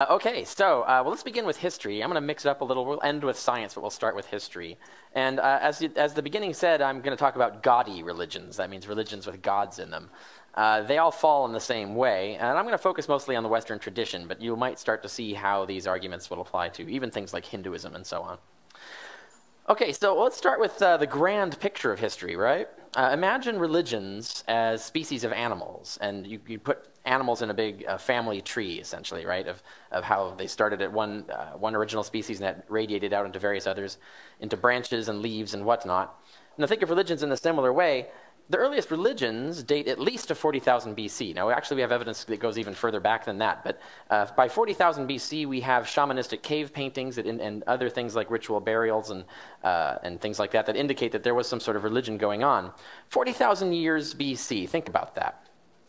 Well, let's begin with history. I'm going to mix it up a little. We'll end with science, but we'll start with history. And as the beginning said, I'm going to talk about gaudy religions. That means religions with gods in them. They all fall in the same way, and I'm going to focus mostly on the Western tradition, but you might start to see how these arguments will apply to even things like Hinduism and so on. Okay, so let's start with the grand picture of history, right? Imagine religions as species of animals, and you put animals in a big family tree, essentially, right, of how they started at one original species and that radiated out into various others, into branches and leaves and whatnot. Now think of religions in a similar way. The earliest religions date at least to 40,000 BC. Now, actually, we have evidence that goes even further back than that. But by 40,000 BC, we have shamanistic cave paintings and other things like ritual burials and things like that indicate that there was some sort of religion going on. 40,000 years BC, think about that.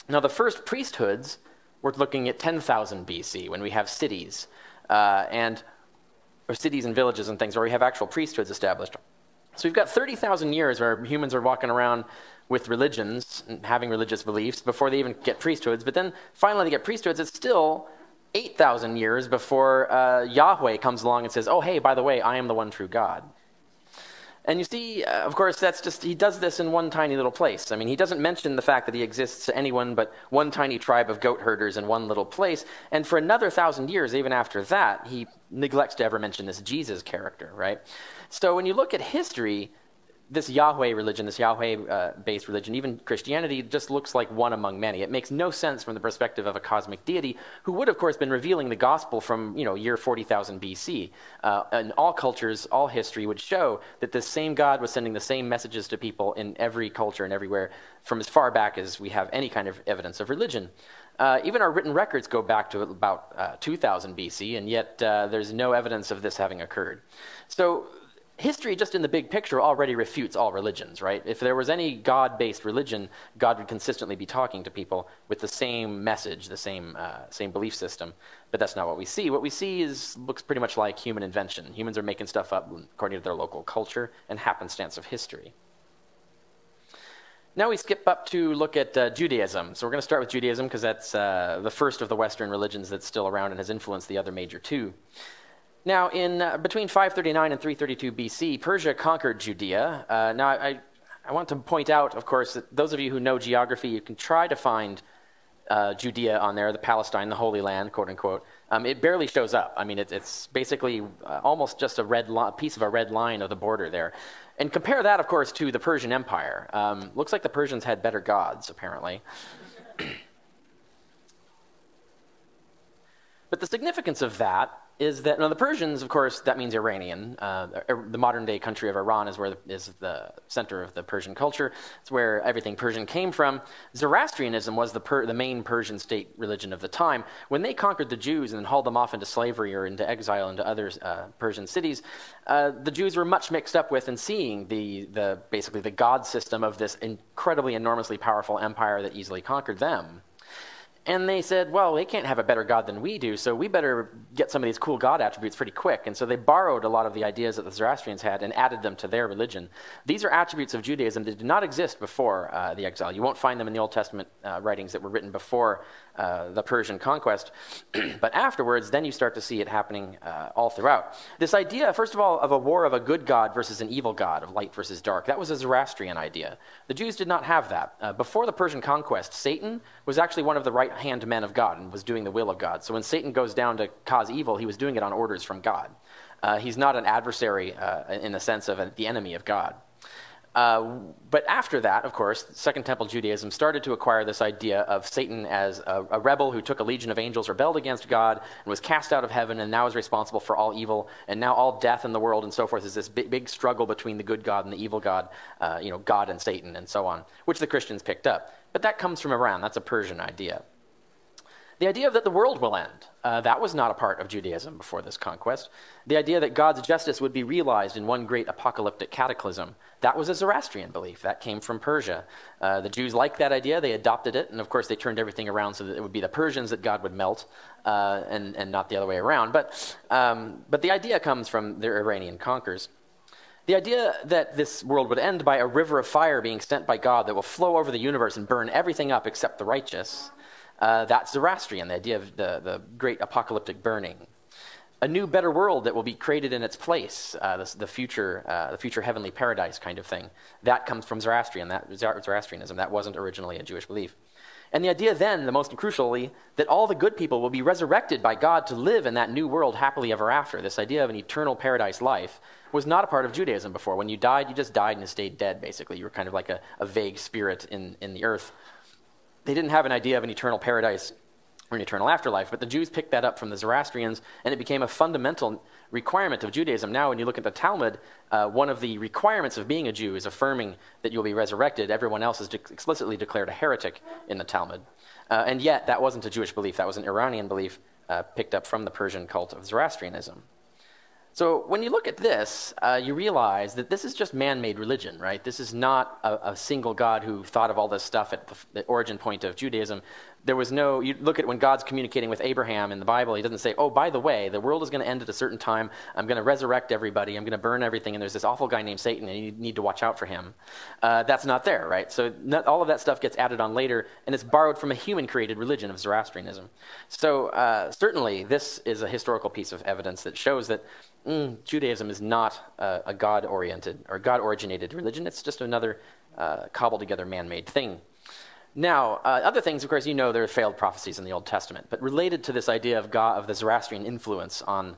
Now, the first priesthoods, we're looking at 10,000 BC, when we have cities, or cities and villages and things, where we have actual priesthoods established. So we've got 30,000 years where humans are walking around with religions and having religious beliefs before they even get priesthoods. But then finally they get priesthoods. It's still 8,000 years before Yahweh comes along and says, oh, hey, by the way, I am the one true God. And you see, of course, he does this in one tiny little place. I mean, he doesn't mention the fact that he exists to anyone but one tiny tribe of goat herders in one little place. And for another 1,000 years, even after that, he neglects to ever mention this Jesus character, right? So when you look at history, this Yahweh religion, this Yahweh-based religion, even Christianity, just looks like one among many. It makes no sense from the perspective of a cosmic deity who would, of course, been revealing the gospel from, year 40,000 BC. And all cultures, all history would show that this same God was sending the same messages to people in every culture and everywhere from as far back as we have any kind of evidence of religion. Even our written records go back to about 2000 BC, and yet there's no evidence of this having occurred. So history, just in the big picture, already refutes all religions, right? If there was any God-based religion, God would consistently be talking to people with the same message, the same belief system. But that's not what we see. What we see looks pretty much like human invention. Humans are making stuff up according to their local culture and happenstance of history. Now we skip up to look at Judaism. So we're going to start with Judaism because that's the first of the Western religions that's still around and has influenced the other major two. Now, in between 539 and 332 BC, Persia conquered Judea. Now, I want to point out, of course, that those of you who know geography, you can try to find Judea on there, the Palestine, the Holy Land, quote unquote. It barely shows up. I mean, it's basically almost just a piece of a red line of the border there. And compare that, of course, to the Persian Empire. Looks like the Persians had better gods, apparently. But the significance of that is that, now the Persians, of course, that means Iranian. The modern-day country of Iran is the center of the Persian culture. It's where everything Persian came from. Zoroastrianism was the main Persian state religion of the time. When they conquered the Jews and hauled them off into slavery or into exile into other Persian cities, the Jews were much mixed up with and seeing basically the god system of this incredibly, enormously powerful empire that easily conquered them. And they said, well, they can't have a better God than we do, so we better get some of these cool God attributes pretty quick. And so they borrowed a lot of the ideas that the Zoroastrians had and added them to their religion. These are attributes of Judaism that did not exist before the exile. You won't find them in the Old Testament writings that were written before the Persian conquest. But afterwards, then you start to see it happening all throughout. This idea, first of all, of a war of a good God versus an evil God, of light versus dark, that was a Zoroastrian idea. The Jews did not have that. Before the Persian conquest, Satan was actually one of the right-hand men of God and was doing the will of God. So when Satan goes down to cause evil, he was doing it on orders from God. He's not an adversary in the sense of the enemy of God. But after that, of course, Second Temple Judaism started to acquire this idea of Satan as a rebel who took a legion of angels, rebelled against God, and was cast out of heaven, and now is responsible for all evil, and now all death in the world and so forth is this big struggle between the good God and the evil God, God and Satan and so on, which the Christians picked up. But that comes from Iran. That's a Persian idea. The idea that the world will end, that was not a part of Judaism before this conquest. The idea that God's justice would be realized in one great apocalyptic cataclysm, that was a Zoroastrian belief. That came from Persia. The Jews liked that idea. They adopted it. And of course, they turned everything around so that it would be the Persians that God would melt and not the other way around. But the idea comes from the Iranian conquerors. The idea that this world would end by a river of fire being sent by God that will flow over the universe and burn everything up except the righteous, That's Zoroastrian, the idea of the great apocalyptic burning. A new, better world that will be created in its place, the future heavenly paradise kind of thing. That comes from Zoroastrianism. That wasn't originally a Jewish belief. And the idea then, the most crucially, that all the good people will be resurrected by God to live in that new world happily ever after. This idea of an eternal paradise life was not a part of Judaism before. When you died, you just died and stayed dead, basically. You were kind of like a vague spirit in the earth. They didn't have an idea of an eternal paradise or an eternal afterlife, but the Jews picked that up from the Zoroastrians, and it became a fundamental requirement of Judaism. Now, when you look at the Talmud, one of the requirements of being a Jew is affirming that you'll be resurrected. Everyone else is explicitly declared a heretic in the Talmud. And yet, that wasn't a Jewish belief. That was an Iranian belief picked up from the Persian cult of Zoroastrianism. So when you look at this, you realize that this is just man-made religion, right? This is not a single God who thought of all this stuff at the origin point of Judaism. There was no, you look at when God's communicating with Abraham in the Bible, he doesn't say, oh, by the way, the world is going to end at a certain time. I'm going to resurrect everybody. I'm going to burn everything. And there's this awful guy named Satan, and you need to watch out for him. That's not there, right? So all of that stuff gets added on later, and it's borrowed from a human-created religion of Zoroastrianism. So certainly this is a historical piece of evidence that shows that Judaism is not a God-oriented or God-originated religion. It's just another cobbled-together man-made thing. Now, other things, of course, you know there are failed prophecies in the Old Testament, but related to this idea of God, of the Zoroastrian influence on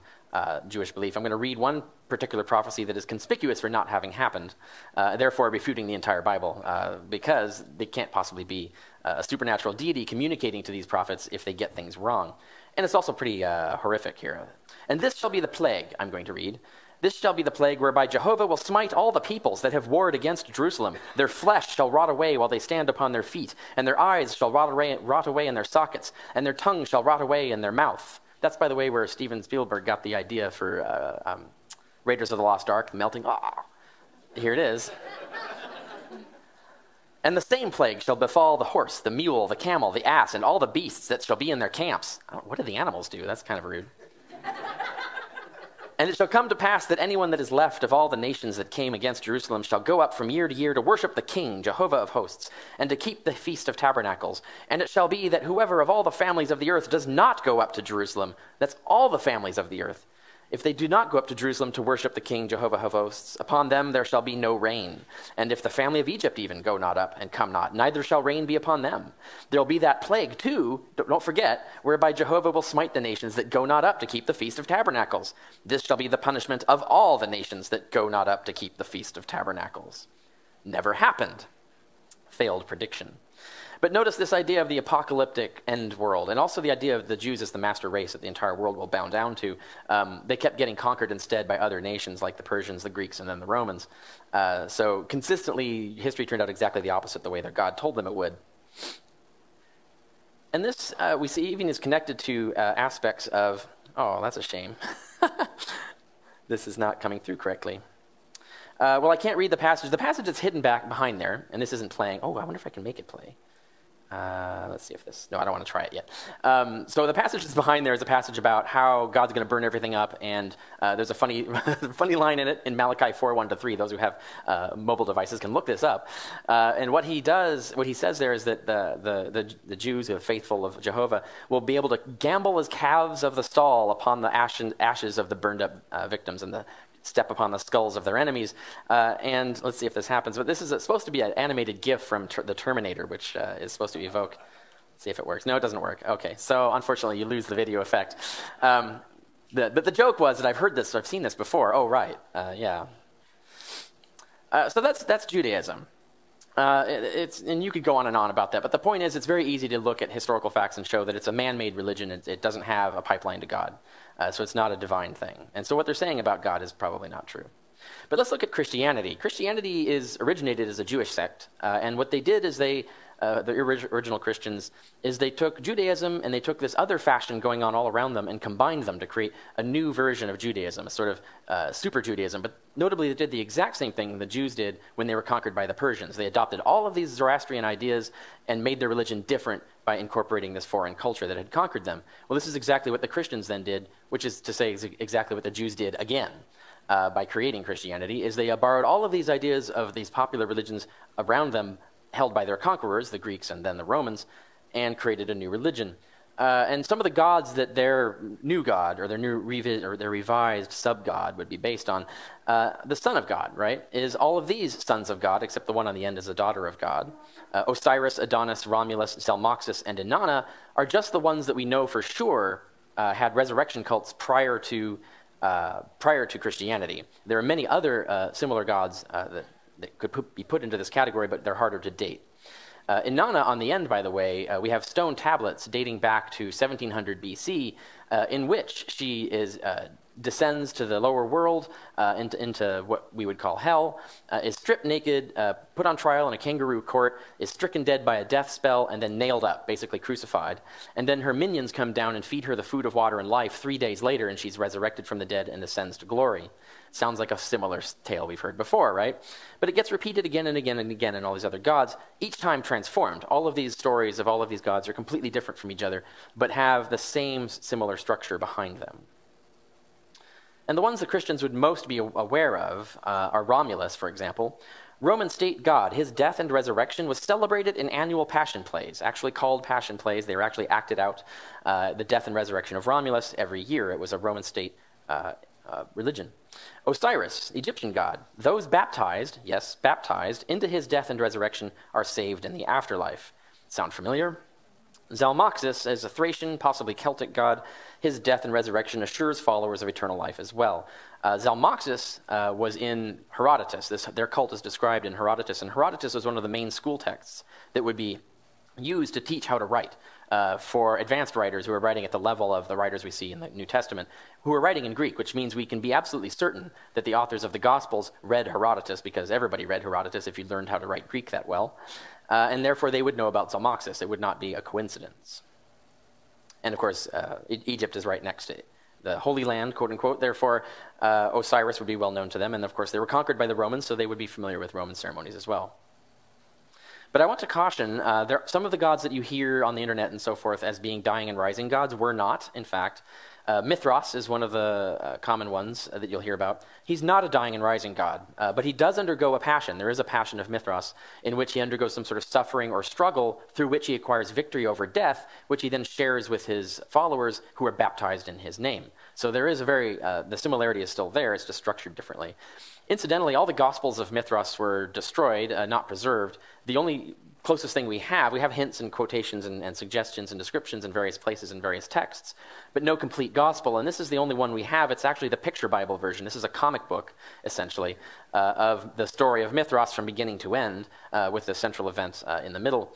Jewish belief, I'm going to read one particular prophecy that is conspicuous for not having happened, therefore refuting the entire Bible, because they can't possibly be a supernatural deity communicating to these prophets if they get things wrong. And it's also pretty horrific here. And this shall be the plague, I'm going to read. This shall be the plague whereby Jehovah will smite all the peoples that have warred against Jerusalem. Their flesh shall rot away while they stand upon their feet, and their eyes shall rot away in their sockets, and their tongue shall rot away in their mouth. That's, by the way, where Steven Spielberg got the idea for Raiders of the Lost Ark, melting. Here it is. And the same plague shall befall the horse, the mule, the camel, the ass, and all the beasts that shall be in their camps. What do the animals do? That's kind of rude. And it shall come to pass that anyone that is left of all the nations that came against Jerusalem shall go up from year to year to worship the King, Jehovah of hosts, and to keep the Feast of Tabernacles. And it shall be that whoever of all the families of the earth does not go up to Jerusalem, that's all the families of the earth, if they do not go up to Jerusalem to worship the King, Jehovah of hosts, upon them there shall be no rain. And if the family of Egypt even go not up and come not, neither shall rain be upon them. There will be that plague too, don't forget, whereby Jehovah will smite the nations that go not up to keep the Feast of Tabernacles. This shall be the punishment of all the nations that go not up to keep the Feast of Tabernacles. Never happened. Failed prediction. But notice this idea of the apocalyptic end world, and also the idea of the Jews as the master race that the entire world will bow down to. They kept getting conquered instead by other nations like the Persians, the Greeks, and then the Romans. So consistently, history turned out exactly the opposite the way that God told them it would. And this, we see, even is connected to aspects of, oh, that's a shame. This is not coming through correctly. Well, I can't read the passage. The passage is hidden back behind there, and this isn't playing. Oh, I wonder if I can make it play. Let's see if this... No, I don't want to try it yet. So the passage that's behind there is a passage about how God's going to burn everything up, and there's a funny funny line in it in Malachi 4:1-3. Those who have mobile devices can look this up. And what he says there is that the Jews who are faithful of Jehovah will be able to gamble as calves of the stall upon the ashes of the burned up victims and step upon the skulls of their enemies. And let's see if this happens. But this is supposed to be an animated GIF from the Terminator, which is supposed to evoke. Let's see if it works. No, it doesn't work. Okay, so unfortunately you lose the video effect. But the joke was that I've heard this, I've seen this before. Oh, right, yeah. So that's Judaism. And you could go on and on about that, but the point is it's very easy to look at historical facts and show that it's a man-made religion. It doesn't have a pipeline to God, so it's not a divine thing. And so what they're saying about God is probably not true. But let's look at Christianity. Christianity originated as a Jewish sect, and what they did is the original Christians, is they took Judaism and they took this other fashion going on all around them and combined them to create a new version of Judaism, a sort of super Judaism. But notably, they did the exact same thing the Jews did when they were conquered by the Persians. They adopted all of these Zoroastrian ideas and made their religion different by incorporating this foreign culture that had conquered them. Well, this is exactly what the Christians then did, which is to say exactly what the Jews did again. By creating Christianity, is they borrowed all of these ideas of these popular religions around them held by their conquerors, the Greeks and then the Romans, and created a new religion. And some of the gods that their new god or their their revised sub-god would be based on, the son of God, right, is all of these sons of God, except the one on the end is a daughter of God. Osiris, Adonis, Romulus, Zalmoxis, and Inanna are just the ones that we know for sure had resurrection cults prior to Christianity. There are many other similar gods that could be put into this category, but they're harder to date. Inanna, on the end, by the way, we have stone tablets dating back to 1700 BC, in which she descends to the lower world, into what we would call hell, is stripped naked, put on trial in a kangaroo court, is stricken dead by a death spell, and then nailed up, basically crucified. And then her minions come down and feed her the food of water and life 3 days later, and she's resurrected from the dead and ascends to glory. Sounds like a similar tale we've heard before, right? But it gets repeated again and again and again in all these other gods, each time transformed. All of these stories of all of these gods are completely different from each other, but have the same similar structure behind them. And the ones that Christians would most be aware of are Romulus, for example. Roman state god, his death and resurrection was celebrated in annual passion plays, actually called passion plays. They were actually acted out, the death and resurrection of Romulus every year. It was a Roman state religion. Osiris, Egyptian god, those baptized, yes, baptized, into his death and resurrection are saved in the afterlife. Sound familiar? Zalmoxis is a Thracian, possibly Celtic god. His death and resurrection assures followers of eternal life as well. Zalmoxis was in Herodotus. Their cult is described in Herodotus, and Herodotus was one of the main school texts that would be used to teach how to write for advanced writers who are writing at the level of the writers we see in the New Testament, who are writing in Greek, which means we can be absolutely certain that the authors of the Gospels read Herodotus, because everybody read Herodotus if you learned how to write Greek that well. And therefore they would know about Zalmoxis. It would not be a coincidence. And of course, Egypt is right next to it, the Holy Land, quote unquote. Therefore, Osiris would be well known to them. And of course, they were conquered by the Romans, so they would be familiar with Roman ceremonies as well. But I want to caution, some of the gods that you hear on the internet and so forth as being dying and rising gods were not, in fact. Mithras is one of the common ones that you'll hear about. He's not a dying and rising god, but he does undergo a passion. There is a passion of Mithras in which he undergoes some sort of suffering or struggle through which he acquires victory over death, which he then shares with his followers who are baptized in his name. So there is the similarity is still there, it's just structured differently. Incidentally, all the Gospels of Mithras were destroyed, not preserved. The only closest thing we have hints and quotations and suggestions and descriptions in various places in various texts, but no complete gospel. And this is the only one we have. It's actually the picture Bible version. This is a comic book, essentially, of the story of Mithras from beginning to end, with the central event in the middle.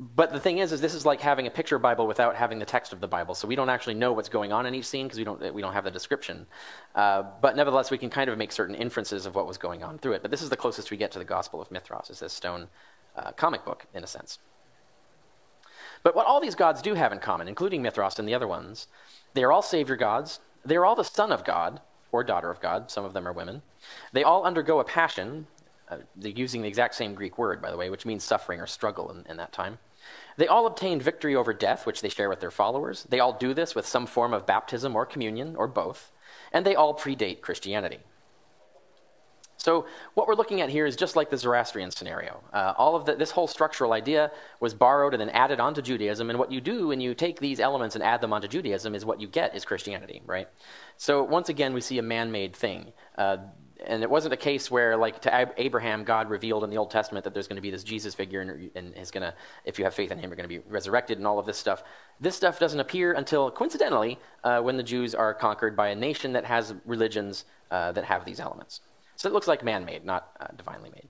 But the thing is this is like having a picture Bible without having the text of the Bible. So we don't actually know what's going on in each scene because we don't have the description. But nevertheless, we can kind of make certain inferences of what was going on through it. But this is the closest we get to the Gospel of Mithras, is this stone comic book, in a sense. But what all these gods do have in common, including Mithras and the other ones, they are all savior gods. They are all the son of God, or daughter of God. Some of them are women. They all undergo a passion. They're using the exact same Greek word, by the way, which means suffering or struggle in that time. They all obtain victory over death, which they share with their followers. They all do this with some form of baptism or communion, or both. And they all predate Christianity. So what we're looking at here is just like the Zoroastrian scenario. This whole structural idea was borrowed and then added onto Judaism, and what you do when you take these elements and add them onto Judaism is what you get is Christianity, right? So once again, we see a man-made thing. And it wasn't a case where, like to Abraham, God revealed in the Old Testament that there's going to be this Jesus figure, and he's going to, if you have faith in him, you're going to be resurrected and all of this stuff. This stuff doesn't appear until, coincidentally, when the Jews are conquered by a nation that has religions that have these elements. So it looks like man-made, not divinely made.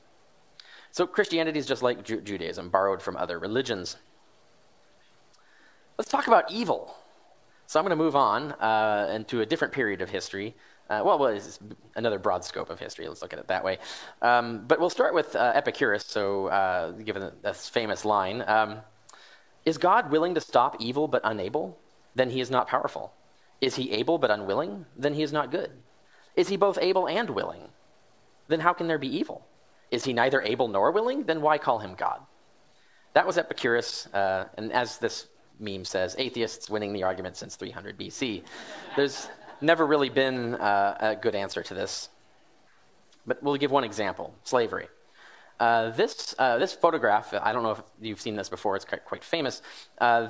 So Christianity is just like Judaism, borrowed from other religions. Let's talk about evil. So I'm going to move on into a different period of history. It's another broad scope of history. Let's look at it that way. But we'll start with Epicurus, so given this famous line. Is God willing to stop evil but unable? Then he is not powerful. Is he able but unwilling? Then he is not good. Is he both able and willing? Then how can there be evil? Is he neither able nor willing? Then why call him God? That was Epicurus, and as this meme says, atheists winning the argument since 300 BC. There's never really been a good answer to this. But we'll give one example, slavery. This photograph, I don't know if you've seen this before, it's quite famous.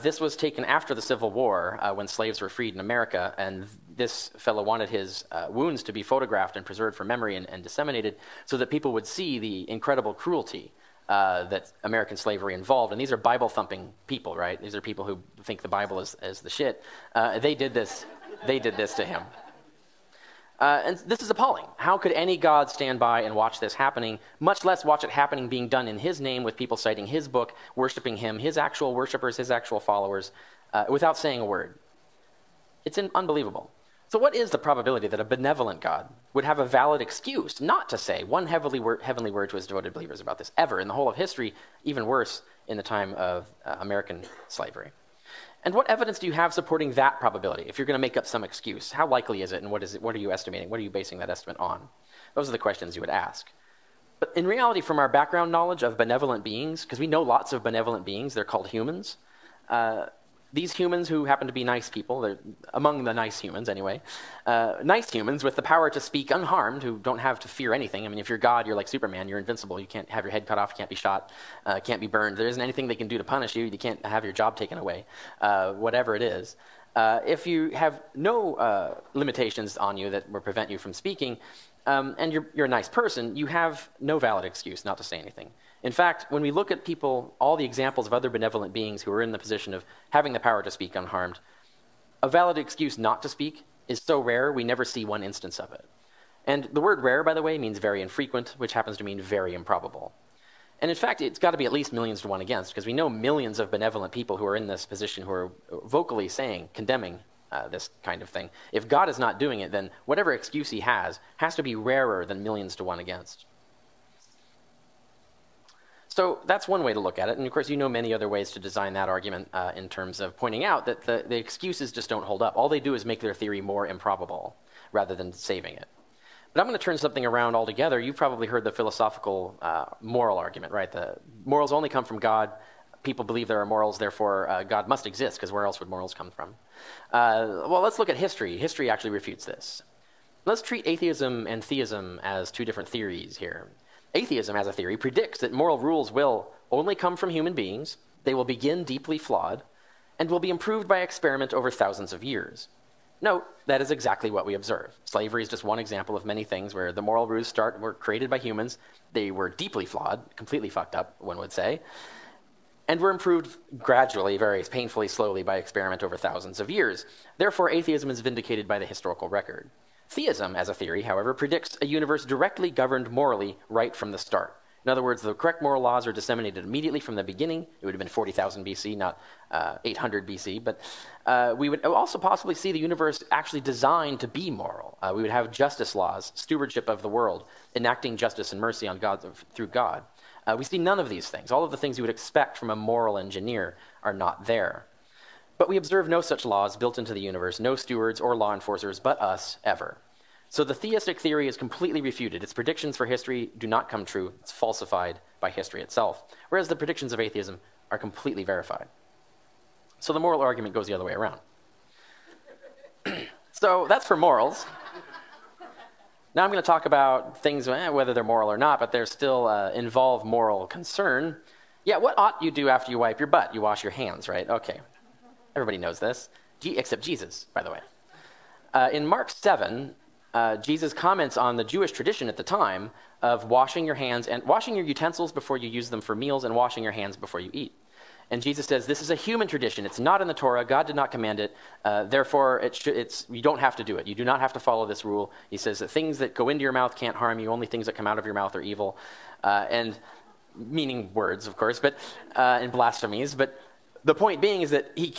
This was taken after the Civil War when slaves were freed in America, and this fellow wanted his wounds to be photographed and preserved for memory and disseminated so that people would see the incredible cruelty that American slavery involved. And these are Bible-thumping people, right? These are people who think the Bible is the shit. They did this to him. And this is appalling. How could any God stand by and watch this happening, much less watch it happening being done in his name with people citing his book, worshiping him, his actual worshipers, his actual followers, without saying a word? It's unbelievable. So what is the probability that a benevolent God would have a valid excuse not to say one heavenly word to his devoted believers about this ever in the whole of history, even worse in the time of American slavery? And what evidence do you have supporting that probability? If you're going to make up some excuse, how likely is it, and what are you estimating? What are you basing that estimate on? Those are the questions you would ask. But in reality, from our background knowledge of benevolent beings, because we know lots of benevolent beings, they're called humans. These humans who happen to be nice people, they're among the nice humans anyway, nice humans with the power to speak unharmed, who don't have to fear anything. I mean, if you're God, you're like Superman, you're invincible. You can't have your head cut off, you can't be shot, can't be burned. There isn't anything they can do to punish you. You can't have your job taken away, whatever it is. If you have no limitations on you that will prevent you from speaking, and you're a nice person, you have no valid excuse not to say anything. In fact, when we look at people, all the examples of other benevolent beings who are in the position of having the power to speak unharmed, a valid excuse not to speak is so rare, we never see one instance of it. And the word rare, by the way, means very infrequent, which happens to mean very improbable. And in fact, it's got to be at least millions to one against, because we know millions of benevolent people who are in this position who are vocally saying, condemning this kind of thing. If God is not doing it, then whatever excuse he has to be rarer than millions to one against. So that's one way to look at it, and of course you know many other ways to design that argument in terms of pointing out that the excuses just don't hold up. All they do is make their theory more improbable rather than saving it. But I'm going to turn something around altogether. You've probably heard the philosophical moral argument, right? The morals only come from God. People believe there are morals, therefore God must exist, because where else would morals come from? Well, let's look at history. History actually refutes this. Let's treat atheism and theism as two different theories here. Atheism, as a theory, predicts that moral rules will only come from human beings, they will begin deeply flawed, and will be improved by experiment over thousands of years. Note, that is exactly what we observe. Slavery is just one example of many things where the moral rules were created by humans, they were deeply flawed, completely fucked up, one would say, and were improved gradually, very painfully, slowly by experiment over thousands of years. Therefore, atheism is vindicated by the historical record. Theism, as a theory, however, predicts a universe directly governed morally right from the start. In other words, the correct moral laws are disseminated immediately from the beginning. It would have been 40,000 BC, not 800 BC. But we would also possibly see the universe actually designed to be moral. We would have justice laws, stewardship of the world, enacting justice and mercy on God through God. We see none of these things. All of the things you would expect from a moral engineer are not there. But we observe no such laws built into the universe, no stewards or law enforcers but us, ever. So the theistic theory is completely refuted. Its predictions for history do not come true. It's falsified by history itself, whereas the predictions of atheism are completely verified. So the moral argument goes the other way around. So that's for morals. Now I'm going to talk about things, whether they're moral or not, but they still involve moral concern. Yeah, what ought you do after you wipe your butt? You wash your hands, right? Okay. Everybody knows this, except Jesus, by the way. In Mark 7, Jesus comments on the Jewish tradition at the time of washing your hands and washing your utensils before you use them for meals and washing your hands before you eat. And Jesus says, this is a human tradition. It's not in the Torah. God did not command it. Therefore, you don't have to do it. You do not have to follow this rule. He says that things that go into your mouth can't harm you. Only things that come out of your mouth are evil. And meaning words, of course, but and blasphemies. But the point being is that he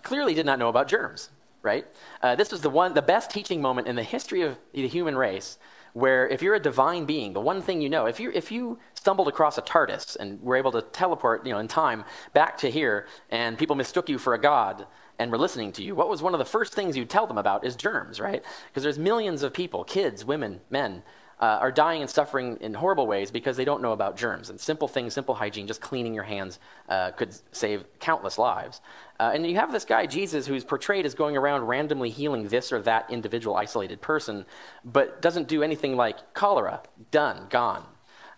clearly did not know about germs, right? This was the best teaching moment in the history of the human race, where if you're a divine being, the one thing you know, if you stumbled across a TARDIS and were able to teleport, in time back to here, and people mistook you for a god and were listening to you, what was one of the first things you'd tell them about is germs, right? Because there's millions of people, kids, women, men, are dying and suffering in horrible ways because they don't know about germs. And simple things, simple hygiene, just cleaning your hands could save countless lives. And you have this guy, Jesus, who's portrayed as going around randomly healing this or that individual isolated person, but doesn't do anything like cholera, done, gone.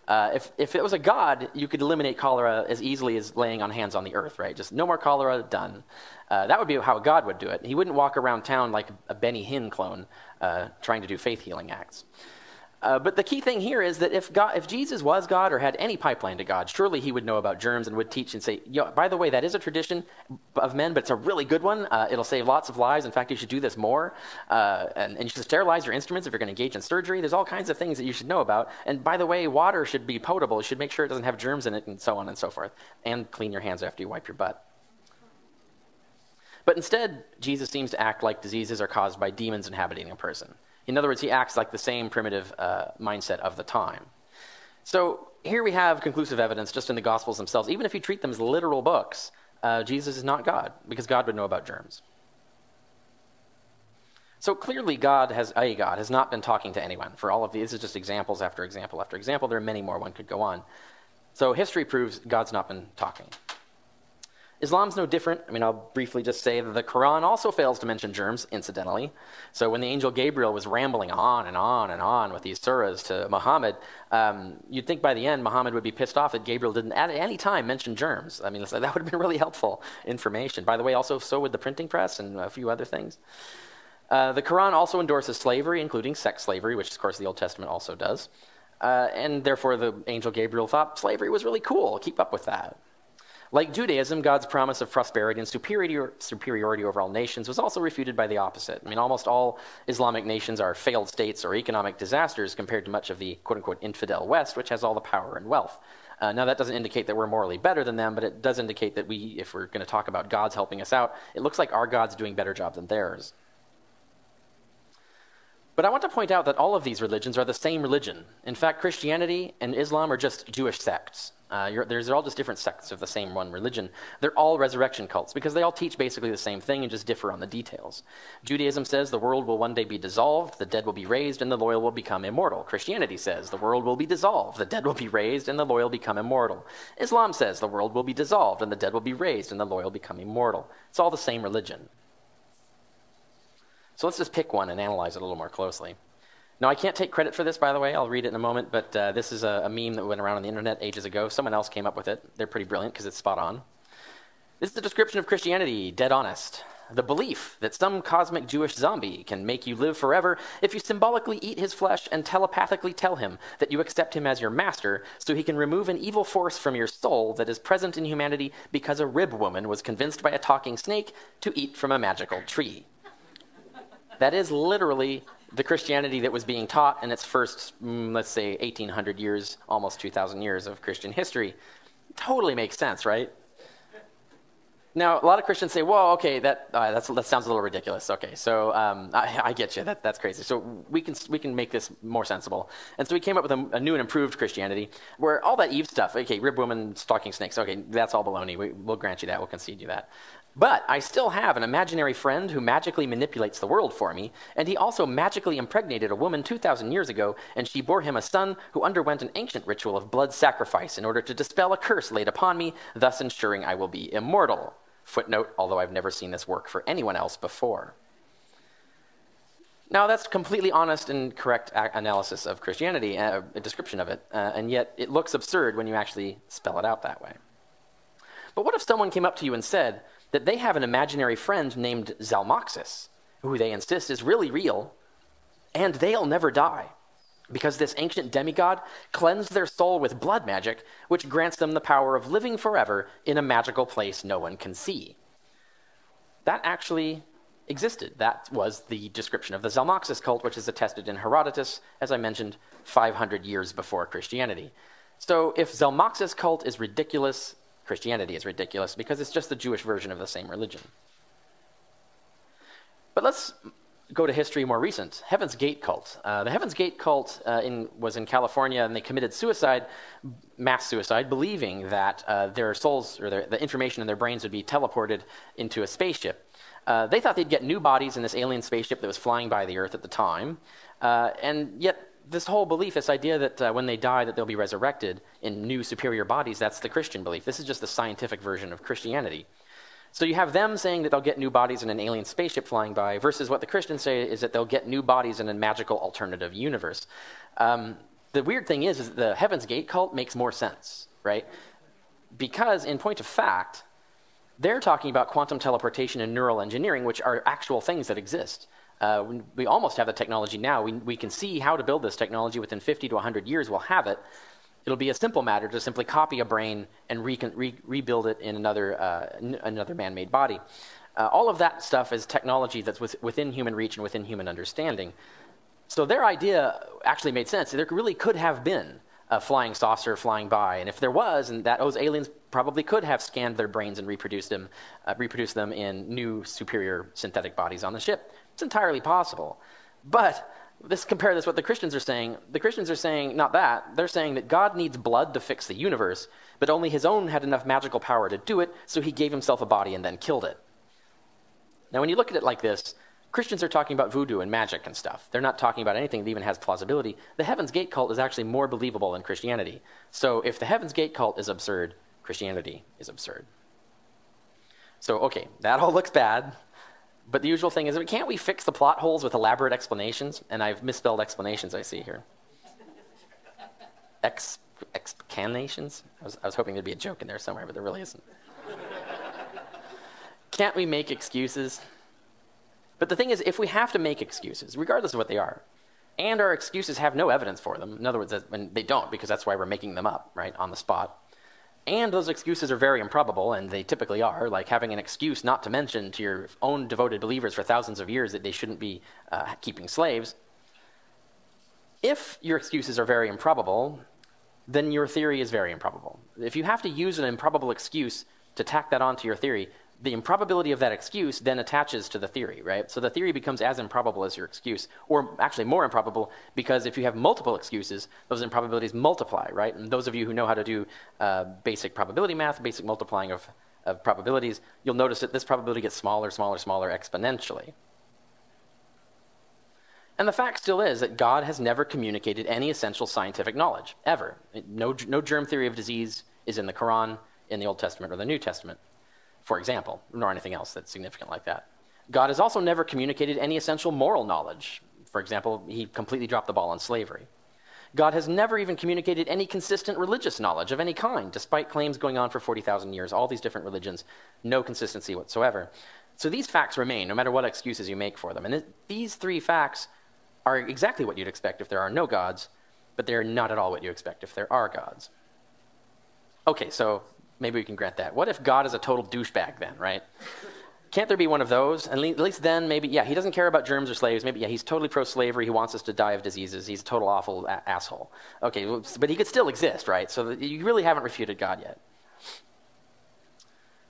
If it was a god, you could eliminate cholera as easily as laying on hands on the earth, right? Just no more cholera, done. That would be how a god would do it. He wouldn't walk around town like a Benny Hinn clone trying to do faith healing acts. But the key thing here is that if Jesus was God or had any pipeline to God, surely he would know about germs and would teach and say, by the way, that is a tradition of men, but it's a really good one. It'll save lots of lives. In fact, you should do this more. And you should sterilize your instruments if you're going to engage in surgery. There's all kinds of things that you should know about. And by the way, water should be potable. You should make sure it doesn't have germs in it and so on and so forth. And clean your hands after you wipe your butt. But instead, Jesus seems to act like diseases are caused by demons inhabiting a person. In other words, he acts like the same primitive mindset of the time. So here we have conclusive evidence just in the Gospels themselves. Even if you treat them as literal books, Jesus is not God, because God would know about germs. So clearly God has not been talking to anyone. For all of these, it's just examples after example after example. There are many more one could go on. So history proves God's not been talking. Islam's no different. I mean, I'll briefly just say that the Quran also fails to mention germs, incidentally. So when the angel Gabriel was rambling on and on and on with these surahs to Muhammad, you'd think by the end Muhammad would be pissed off that Gabriel didn't at any time mention germs. I mean, that would have been really helpful information. By the way, also so would the printing press and a few other things. The Quran also endorses slavery, including sex slavery, which of course the Old Testament also does. And therefore the angel Gabriel thought slavery was really cool. Keep up with that. Like Judaism, God's promise of prosperity and superiority over all nations was also refuted by the opposite. I mean, almost all Islamic nations are failed states or economic disasters compared to much of the quote-unquote infidel West, which has all the power and wealth. Now, that doesn't indicate that we're morally better than them, but it does indicate that if we're going to talk about gods helping us out, it looks like our God's doing a better job than theirs. But I want to point out that all of these religions are the same religion. In fact, Christianity and Islam are just Jewish sects. They're all just different sects of the same one religion. They're all resurrection cults because they all teach basically the same thing and just differ on the details. Judaism says the world will one day be dissolved, the dead will be raised, and the loyal will become immortal. Christianity says the world will be dissolved, the dead will be raised, and the loyal become immortal. Islam says the world will be dissolved, and the dead will be raised, and the loyal become immortal. It's all the same religion. So let's just pick one and analyze it a little more closely. Now, I can't take credit for this, by the way. I'll read it in a moment, but this is a meme that went around on the internet ages ago. Someone else came up with it. They're pretty brilliant because it's spot on. This is the description of Christianity, dead honest. The belief that some cosmic Jewish zombie can make you live forever if you symbolically eat his flesh and telepathically tell him that you accept him as your master so he can remove an evil force from your soul that is present in humanity because a rib woman was convinced by a talking snake to eat from a magical tree. That is literally the Christianity that was being taught in its first, let's say, 1,800 years, almost 2,000 years of Christian history. Totally makes sense, right? Now, a lot of Christians say, "Whoa, okay, that sounds a little ridiculous." Okay, so I get you. That's crazy. So we can make this more sensible. And so we came up with a new and improved Christianity where all that Eve stuff, okay, rib woman, stalking snakes, okay, that's all baloney. We'll grant you that. We'll concede you that. But I still have an imaginary friend who magically manipulates the world for me, and he also magically impregnated a woman 2,000 years ago, and she bore him a son who underwent an ancient ritual of blood sacrifice in order to dispel a curse laid upon me, thus ensuring I will be immortal. Footnote, although I've never seen this work for anyone else before. Now, that's completely honest and correct analysis of Christianity, a description of it, and yet it looks absurd when you actually spell it out that way. But what if someone came up to you and said that they have an imaginary friend named Zalmoxis, who they insist is really real, and they'll never die, because this ancient demigod cleansed their soul with blood magic, which grants them the power of living forever in a magical place no one can see. That actually existed. That was the description of the Zalmoxis cult, which is attested in Herodotus, as I mentioned, 500 years before Christianity. So if Zalmoxis cult is ridiculous, Christianity is ridiculous because it's just the Jewish version of the same religion. But let's go to history more recent. Heaven's Gate cult. The Heaven's Gate cult was in California, and they committed suicide, mass suicide, believing that their souls or the information in their brains would be teleported into a spaceship. They thought they'd get new bodies in this alien spaceship that was flying by the Earth at the time, and yet this whole belief, this idea that when they die that they'll be resurrected in new superior bodies, that's the Christian belief. This is just the scientific version of Christianity. So you have them saying that they'll get new bodies in an alien spaceship flying by versus what the Christians say is that they'll get new bodies in a magical alternative universe. The weird thing is that the Heaven's Gate cult makes more sense, right? Because in point of fact, they're talking about quantum teleportation and neural engineering, which are actual things that exist. We almost have the technology now. We can see how to build this technology within 50 to 100 years. We'll have it. It'll be a simple matter to simply copy a brain and rebuild it in another man-made body. All of that stuff is technology that's within human reach and within human understanding. So their idea actually made sense. There really could have been a flying saucer flying by, and if there was, and that those aliens probably could have scanned their brains and reproduced them in new, superior synthetic bodies on the ship. It's entirely possible. But compare this with what the Christians are saying. The Christians are saying not that. They're saying that God needs blood to fix the universe, but only his own had enough magical power to do it, so he gave himself a body and then killed it. Now, when you look at it like this, Christians are talking about voodoo and magic and stuff. They're not talking about anything that even has plausibility. The Heaven's Gate cult is actually more believable than Christianity. So if the Heaven's Gate cult is absurd, Christianity is absurd. So, okay, that all looks bad. But the usual thing is, can't we fix the plot holes with elaborate explanations? And I've misspelled explanations, I see here. Excanations? I was hoping there'd be a joke in there somewhere, but there really isn't. Can't we make excuses? But the thing is, if we have to make excuses, regardless of what they are, and our excuses have no evidence for them, in other words, they don't, because that's why we're making them up, right, on the spot, and those excuses are very improbable, and they typically are, like having an excuse not to mention to your own devoted believers for thousands of years that they shouldn't be keeping slaves. If your excuses are very improbable, then your theory is very improbable. If you have to use an improbable excuse to tack that onto your theory, the improbability of that excuse then attaches to the theory, right? So the theory becomes as improbable as your excuse, or actually more improbable, because if you have multiple excuses, those improbabilities multiply, right? And those of you who know how to do basic probability math, basic multiplying of probabilities, you'll notice that this probability gets smaller, smaller, smaller exponentially. And the fact still is that God has never communicated any essential scientific knowledge, ever. No germ theory of disease is in the Quran, in the Old Testament, or the New Testament, for example, nor anything else that's significant like that. God has also never communicated any essential moral knowledge. For example, he completely dropped the ball on slavery. God has never even communicated any consistent religious knowledge of any kind, despite claims going on for 40,000 years, all these different religions, no consistency whatsoever. So these facts remain, no matter what excuses you make for them. And these three facts are exactly what you'd expect if there are no gods, but they're not at all what you expect if there are gods. Okay, so maybe we can grant that. What if God is a total douchebag then, right? Can't there be one of those? At least then, maybe, yeah, he doesn't care about germs or slaves. Maybe, yeah, he's totally pro-slavery. He wants us to die of diseases. He's a total awful asshole. Okay, but he could still exist, right? So you really haven't refuted God yet.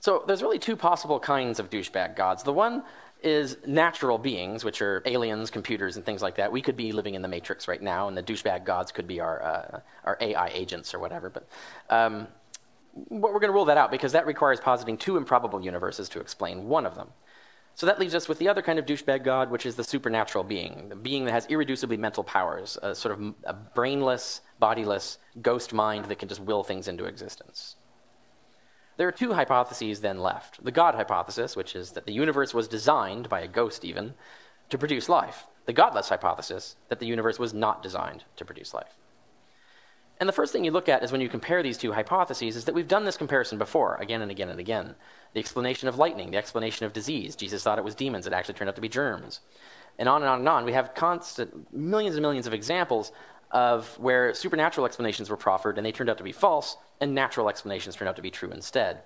So there's really two possible kinds of douchebag gods. The one is natural beings, which are aliens, computers, and things like that. We could be living in the Matrix right now, and the douchebag gods could be our AI agents or whatever. But we're going to rule that out because that requires positing two improbable universes to explain one of them. So that leaves us with the other kind of douchebag god, which is the supernatural being, the being that has irreducibly mental powers, a sort of a brainless, bodiless, ghost mind that can just will things into existence. There are two hypotheses then left. The God hypothesis, which is that the universe was designed, by a ghost even, to produce life. The godless hypothesis, that the universe was not designed to produce life. And the first thing you look at is when you compare these two hypotheses is that we've done this comparison before, again and again and again. The explanation of lightning, the explanation of disease. Jesus thought it was demons. It actually turned out to be germs. And on and on and on. We have constant millions and millions of examples of where supernatural explanations were proffered and they turned out to be false, and natural explanations turned out to be true instead.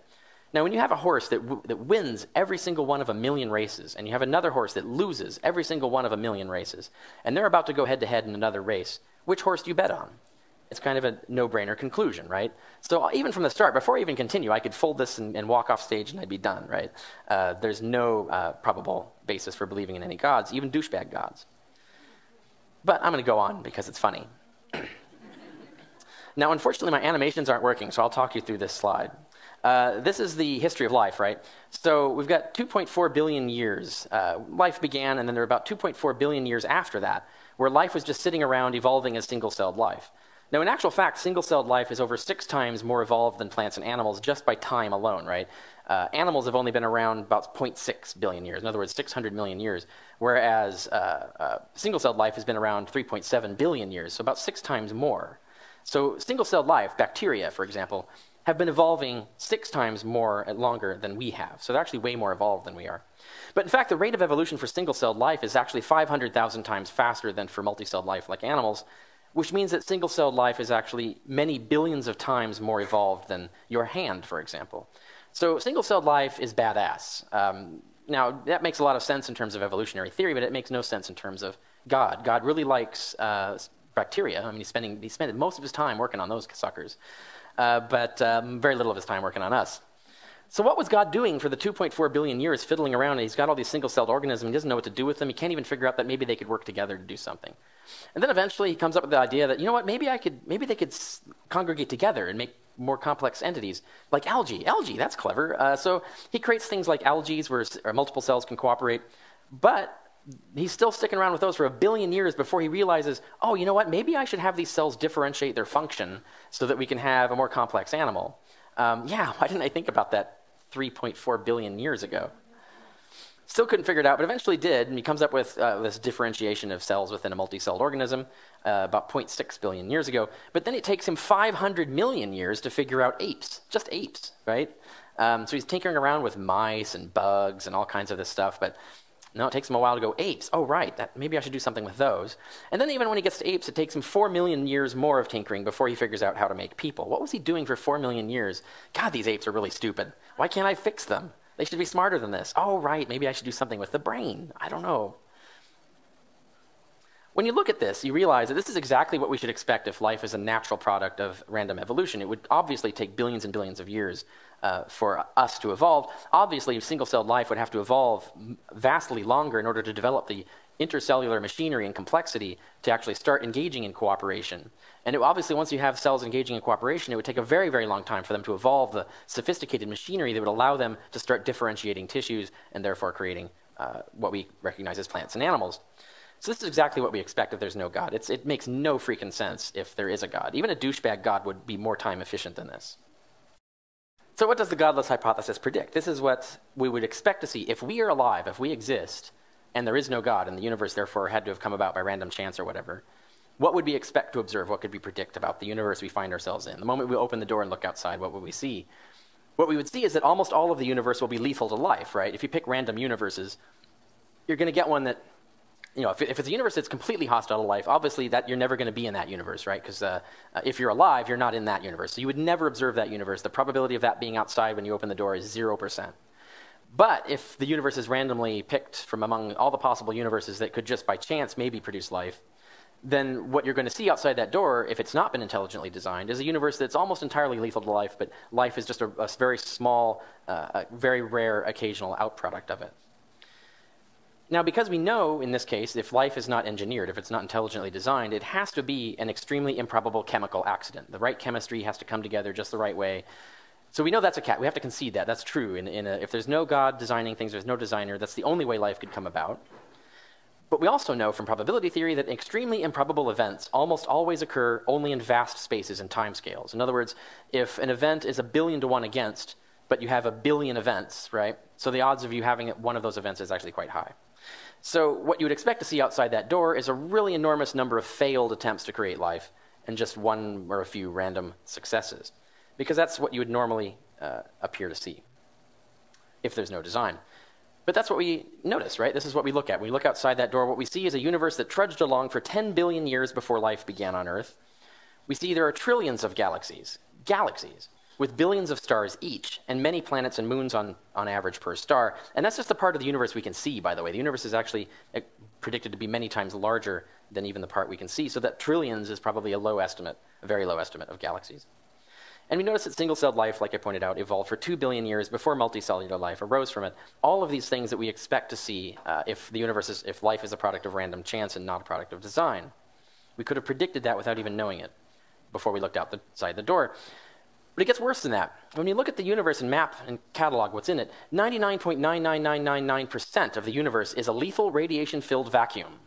Now, when you have a horse that wins every single one of a million races, and you have another horse that loses every single one of a million races, and they're about to go head-to-head in another race, which horse do you bet on? It's kind of a no-brainer conclusion, right? So even from the start, before I even continue, I could fold this and walk off stage and I'd be done, right? There's no probable basis for believing in any gods, even douchebag gods. But I'm going to go on because it's funny. Now, unfortunately, my animations aren't working, so I'll talk you through this slide. This is the history of life, right? So we've got 2.4 billion years. Life began, and then there were about 2.4 billion years after that, where life was just sitting around evolving as single-celled life. Now, in actual fact, single-celled life is over 6 times more evolved than plants and animals just by time alone, right? Animals have only been around about 0.6 billion years. In other words, 600 million years, whereas single-celled life has been around 3.7 billion years, so about 6 times more. So single-celled life, bacteria, for example, have been evolving 6 times more and longer than we have. So they're actually way more evolved than we are. But in fact, the rate of evolution for single-celled life is actually 500,000 times faster than for multi-celled life like animals, which means that single-celled life is actually many billions of times more evolved than your hand, for example. So single-celled life is badass. Now, that makes a lot of sense in terms of evolutionary theory, but it makes no sense in terms of God. God really likes bacteria. I mean, he spent most of his time working on those suckers, but very little of his time working on us. So what was God doing for the 2.4 billion years fiddling around? And he's got all these single-celled organisms. He doesn't know what to do with them. He can't even figure out that maybe they could work together to do something. And then eventually he comes up with the idea that, you know what, maybe they could congregate together and make more complex entities, like algae. Algae, that's clever. So he creates things like algae where multiple cells can cooperate, but he's still sticking around with those for 1 billion years before he realizes, oh, you know what, maybe I should have these cells differentiate their function so that we can have a more complex animal. Yeah, why didn't I think about that 3.4 billion years ago? Still couldn't figure it out, but eventually did, and he comes up with this differentiation of cells within a multicelled organism about 0.6 billion years ago. But then it takes him 500 million years to figure out apes, just apes, right? So he's tinkering around with mice and bugs and all kinds of this stuff, but no, it takes him a while to go, apes, oh right, maybe I should do something with those. And then even when he gets to apes, it takes him 4 million years more of tinkering before he figures out how to make people. What was he doing for 4 million years? God, these apes are really stupid. Why can't I fix them? They should be smarter than this. Oh, right, maybe I should do something with the brain. I don't know. When you look at this, you realize that this is exactly what we should expect if life is a natural product of random evolution. It would obviously take billions and billions of years for us to evolve. Obviously, single-celled life would have to evolve vastly longer in order to develop the intercellular machinery and complexity to actually start engaging in cooperation. And obviously, once you have cells engaging in cooperation, it would take a very, very long time for them to evolve the sophisticated machinery that would allow them to start differentiating tissues and therefore creating what we recognize as plants and animals. So this is exactly what we expect if there's no God. It makes no freaking sense if there is a God. Even a douchebag God would be more time efficient than this. So what does the godless hypothesis predict? This is what we would expect to see. If we are alive, if we exist, and there is no God, and the universe therefore had to have come about by random chance or whatever, what would we expect to observe? What could we predict about the universe we find ourselves in? The moment we open the door and look outside, what would we see? What we would see is that almost all of the universe will be lethal to life, right? If you pick random universes, you're going to get one that, you know, if it's a universe that's completely hostile to life, obviously that you're never going to be in that universe, right? Because if you're alive, you're not in that universe. So you would never observe that universe. The probability of that being outside when you open the door is 0%. But if the universe is randomly picked from among all the possible universes that could just by chance maybe produce life, then what you're going to see outside that door, if it's not been intelligently designed, is a universe that's almost entirely lethal to life, but life is just a very small, very rare occasional outproduct of it. Now, because we know, in this case, if life is not engineered, if it's not intelligently designed, it has to be an extremely improbable chemical accident. The right chemistry has to come together just the right way. So we know that's a cat. We have to concede that. That's true. If there's no God designing things, there's no designer, that's the only way life could come about. But we also know from probability theory that extremely improbable events almost always occur only in vast spaces and timescales. In other words, if an event is 1 billion to 1 against, but you have 1 billion events, right? So the odds of you having one of those events is actually quite high. So what you would expect to see outside that door is a really enormous number of failed attempts to create life and just one or a few random successes, because that's what you would normally appear to see if there's no design. But that's what we notice, right? This is what we look at. When we look outside that door, what we see is a universe that trudged along for 10 billion years before life began on Earth. We see there are trillions of galaxies, with billions of stars each, and many planets and moons on average per star. And that's just the part of the universe we can see, by the way. The universe is actually predicted to be many times larger than even the part we can see, so that trillions is probably a low estimate, a very low estimate of galaxies. And we notice that single-celled life, like I pointed out, evolved for 2 billion years before multicellular life arose from it. All of these things that we expect to see if life is a product of random chance and not a product of design. We could have predicted that without even knowing it before we looked outside the door. But it gets worse than that. When you look at the universe and map and catalog what's in it, 99.99999% of the universe is a lethal radiation-filled vacuum.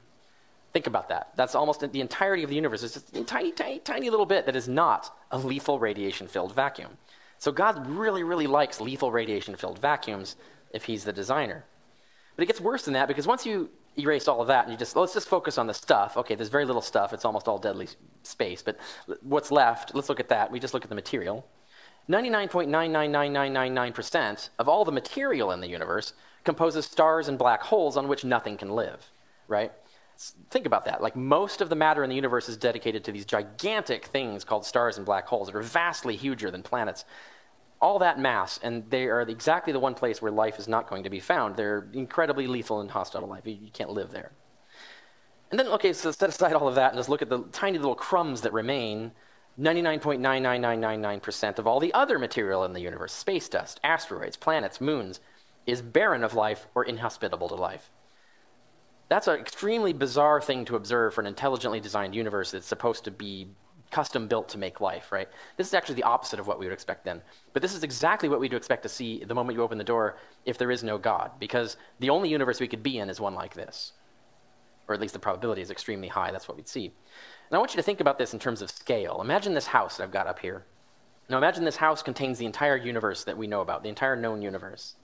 Think about that. That's almost the entirety of the universe. It's just a tiny, tiny, tiny little bit that is not a lethal radiation-filled vacuum. So God really, really likes lethal radiation-filled vacuums if he's the designer. But it gets worse than that, because once you erase all of that and let's just focus on the stuff. Okay, there's very little stuff. It's almost all deadly space. But what's left, let's look at that. We just look at the material. 99.999999% of all the material in the universe composes stars and black holes on which nothing can live, right? Think about that. Like, most of the matter in the universe is dedicated to these gigantic things called stars and black holes that are vastly huger than planets. All that mass, and they are exactly the one place where life is not going to be found. They're incredibly lethal and hostile to life. You can't live there. And then, okay, so set aside all of that and just look at the tiny little crumbs that remain. 99.99999% of all the other material in the universe, space dust, asteroids, planets, moons, is barren of life or inhospitable to life. That's an extremely bizarre thing to observe for an intelligently designed universe that's supposed to be custom built to make life, right? This is actually the opposite of what we would expect then. But this is exactly what we'd expect to see the moment you open the door if there is no God, because the only universe we could be in is one like this. Or at least the probability is extremely high. That's what we'd see. And I want you to think about this in terms of scale. Imagine this house that I've got up here. Now imagine this house contains the entire universe that we know about, the entire known universe.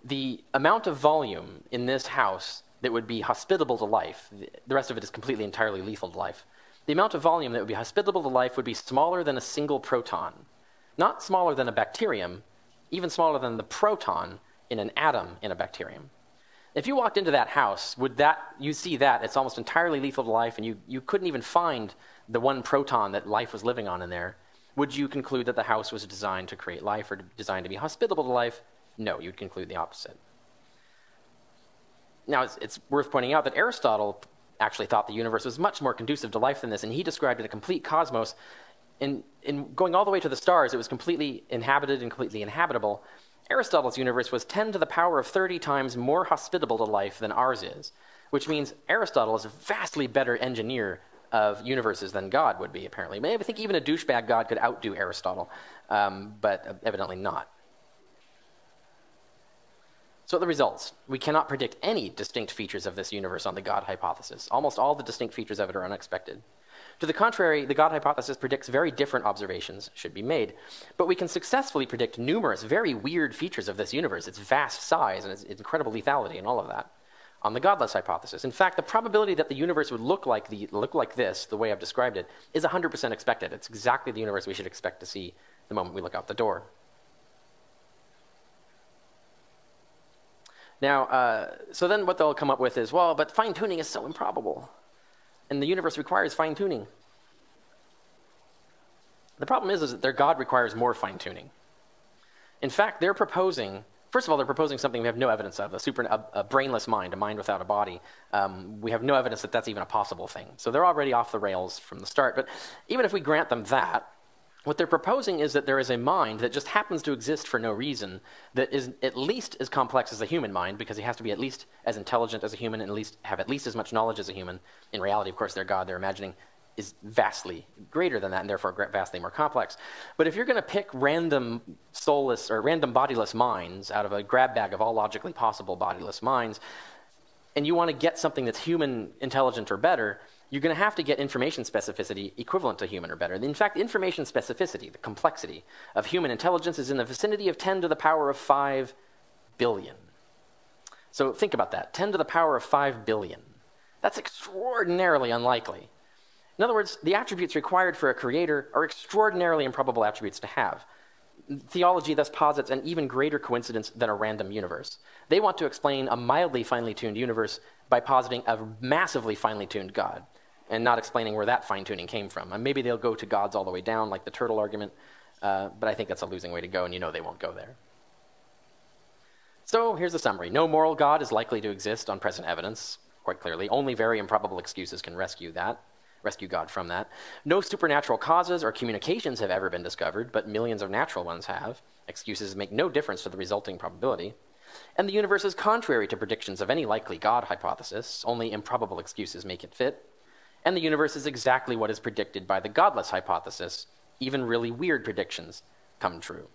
The amount of volume in this house that would be hospitable to life, the rest of it is completely entirely lethal to life. The amount of volume that would be hospitable to life would be smaller than a single proton. Not smaller than a bacterium, even smaller than the proton in an atom in a bacterium. If you walked into that house, you see that it's almost entirely lethal to life, and you couldn't even find the one proton that life was living on in there. Would you conclude that the house was designed to create life or designed to be hospitable to life? No, you'd conclude the opposite. Now, it's worth pointing out that Aristotle actually thought the universe was much more conducive to life than this, and he described it a complete cosmos. In going all the way to the stars, it was completely inhabited and completely inhabitable. Aristotle's universe was 10 to the power of 30 times more hospitable to life than ours is, which means Aristotle is a vastly better engineer of universes than God would be, apparently. I think even a douchebag God could outdo Aristotle, but evidently not. So the results. We cannot predict any distinct features of this universe on the God hypothesis. Almost all the distinct features of it are unexpected. To the contrary, the God hypothesis predicts very different observations should be made, but we can successfully predict numerous very weird features of this universe, its vast size and its incredible lethality and all of that, on the godless hypothesis. In fact, the probability that the universe would look like this, the way I've described it, is 100% expected. It's exactly the universe we should expect to see the moment we look out the door. Now, so then what they'll come up with is, well, but fine-tuning is so improbable, and the universe requires fine-tuning. The problem is that their God requires more fine-tuning. In fact, they're proposing, first of all, they're proposing something we have no evidence of, a brainless mind, a mind without a body. We have no evidence that that's even a possible thing. So they're already off the rails from the start. But even if we grant them that, what they're proposing is that there is a mind that just happens to exist for no reason, that is at least as complex as a human mind, because it has to be at least as intelligent as a human and have at least as much knowledge as a human. In reality, of course, their God, they're imagining, is vastly greater than that and therefore vastly more complex. But if you're going to pick random soulless or random bodiless minds out of a grab bag of all logically possible bodiless minds, and you want to get something that's human intelligent or better, you're going to have to get information specificity equivalent to human or better. In fact, information specificity, the complexity of human intelligence, is in the vicinity of 10 to the power of 5 billion. So think about that, 10 to the power of 5 billion. That's extraordinarily unlikely. In other words, the attributes required for a creator are extraordinarily improbable attributes to have. Theology thus posits an even greater coincidence than a random universe. They want to explain a mildly finely tuned universe by positing a massively finely tuned God, and not explaining where that fine-tuning came from. And maybe they'll go to gods all the way down, like the turtle argument, but I think that's a losing way to go, and you know they won't go there. So here's the summary. No moral God is likely to exist on present evidence, quite clearly. Only very improbable excuses can rescue God from that. No supernatural causes or communications have ever been discovered, but millions of natural ones have. Excuses make no difference to the resulting probability. And the universe is contrary to predictions of any likely God hypothesis. Only improbable excuses make it fit. And the universe is exactly what is predicted by the godless hypothesis. Even really weird predictions come true.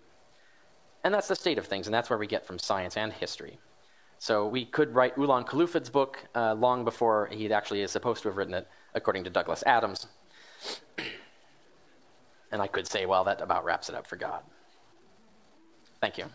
And that's the state of things, and that's where we get from science and history. So we could write Ulan Khulufad's book long before he actually is supposed to have written it, according to Douglas Adams. And I could say, well, that about wraps it up for God. Thank you.